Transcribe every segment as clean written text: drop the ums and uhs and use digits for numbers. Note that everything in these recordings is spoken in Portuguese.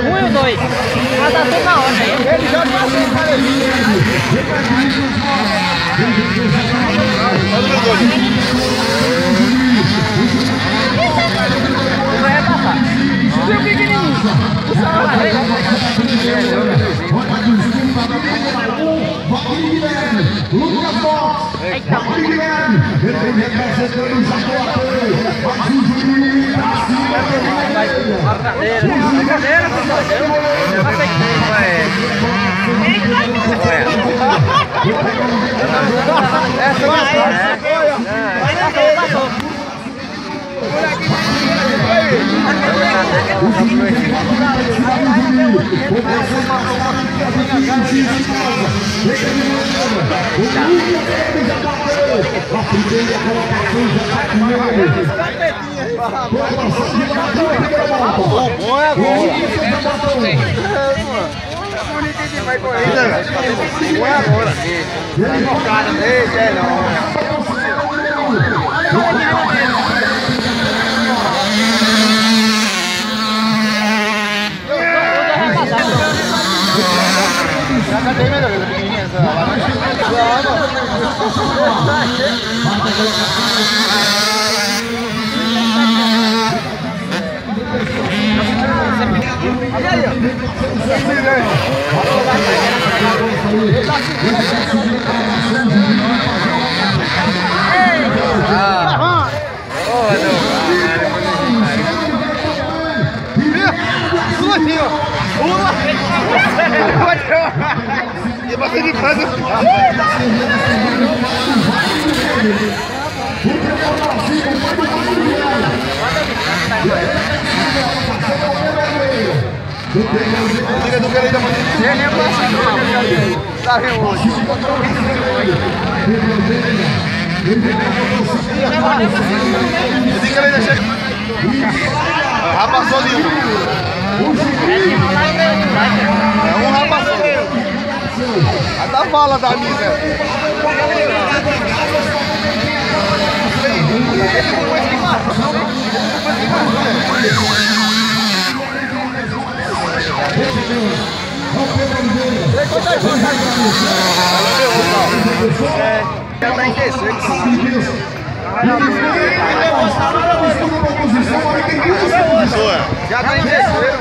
Um e dois. Mas tá tudo na hora aí. Ele já passou o cara ali. Não vai passar. E o pequenininho? O salão vai ver. Lucas Fox. Eita, mano. Ele vem representando o Jacuapé. Brincadeira, passou. Bom é agora. Vai corrida, bom é agora. Tá cara dele, é não. Cadê melhor? Pequenininha essa e você de casa. Diga do que ele tá fazendo. Ele é passado. Tá vendo hoje. Diga que ele deixa. Já passou de um rapaz. A da fala da amiga. Já tá em terceiro.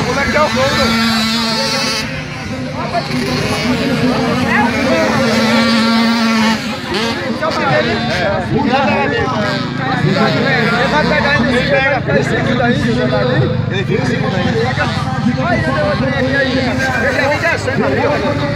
Como é que é o gol? Ele vai pegar ainda, ele pega em segundo ainda. Ele fica em segundo ainda. Olha, eu dei outro aqui aí. Ele é 27 ali, olha aí.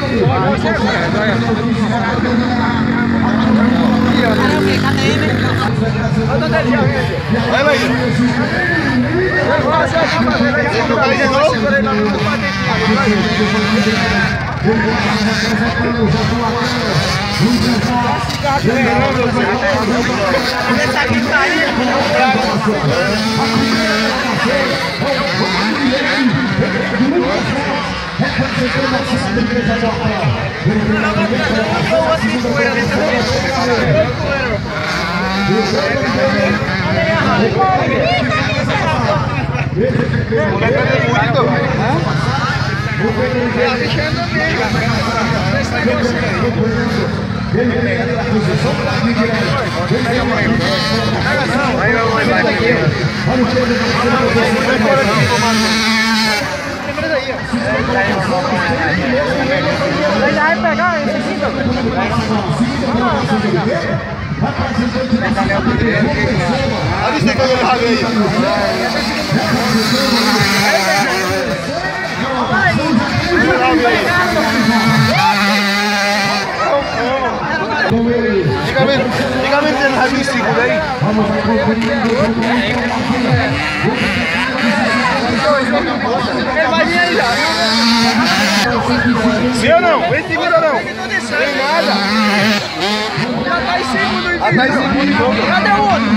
Vai pegar esse aqui, A lista que eu larguei aí. Diga-me se ele rabi segundo aí. Meu não, vem segura não. Tem nada. Já tá em segundo em vida. Cadê o outro?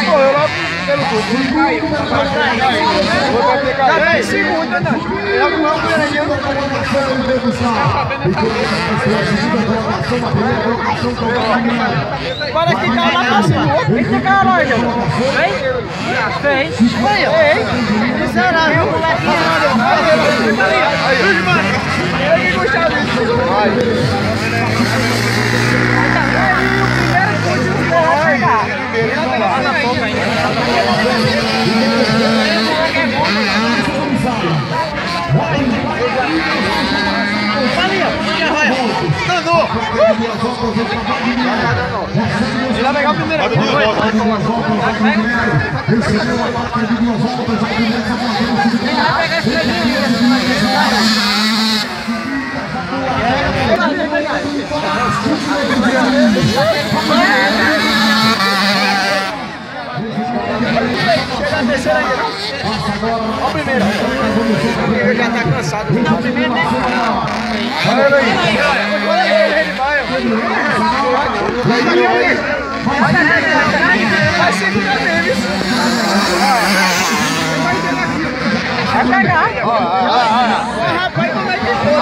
Correu lá pelo tubo. Caiu. Já tá em segundo, né? Agora que tá lá pra cima. Eita caralho. Vem. Será, viu, molequinho? Aí, mano. Eu que gostava disso. Vai. Ele vai pegar o primeiro. Chega a terceira ainda. Olha o primeiro. Ele já tá cansado. Não, o primeiro nem. Olha ele aí. Olha ele, vai. Vai segurar nele. Vai pegar. Rapaz, como é que foi?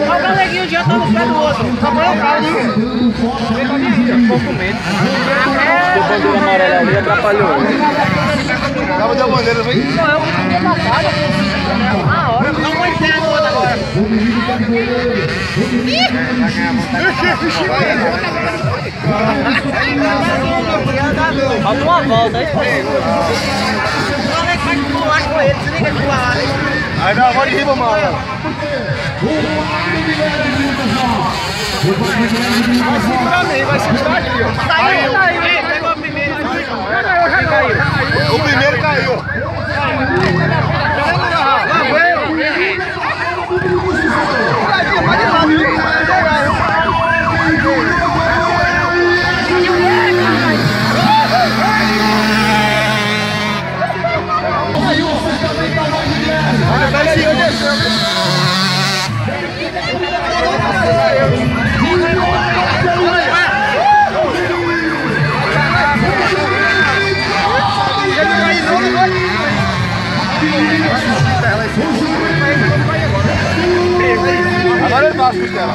Olha o galeguinho já tá no pé do outro. Tá bom, cara. Ficou com medo. O bandeira amarela ali atrapalhou. Tava de bandeira, vem? Não, eu fiquei passada. Na hora, não vou entrar no outro agora. Falta uma volta, hein? Vai pular com ele, desliga de pular. Aí dá a volta de riba, mano. Vai segurar meio, vai segurar aqui, ó. Caiu. Pegou o primeiro. Caiu. O primeiro caiu. Agora ele passa, Costela.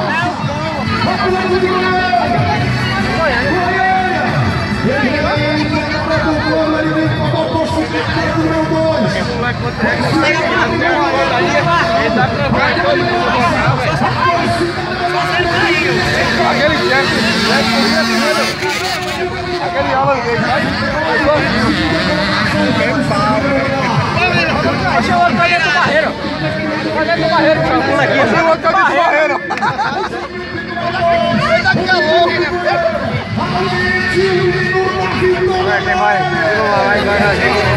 Aquele Jeff, aquele aula dele, achei o outro pra dentro do barreiro. Pra dentro do barreiro, cara. Pula aqui. Achei o outro pra dentro do barreiro. Eita, que calor. Quem vai na gente.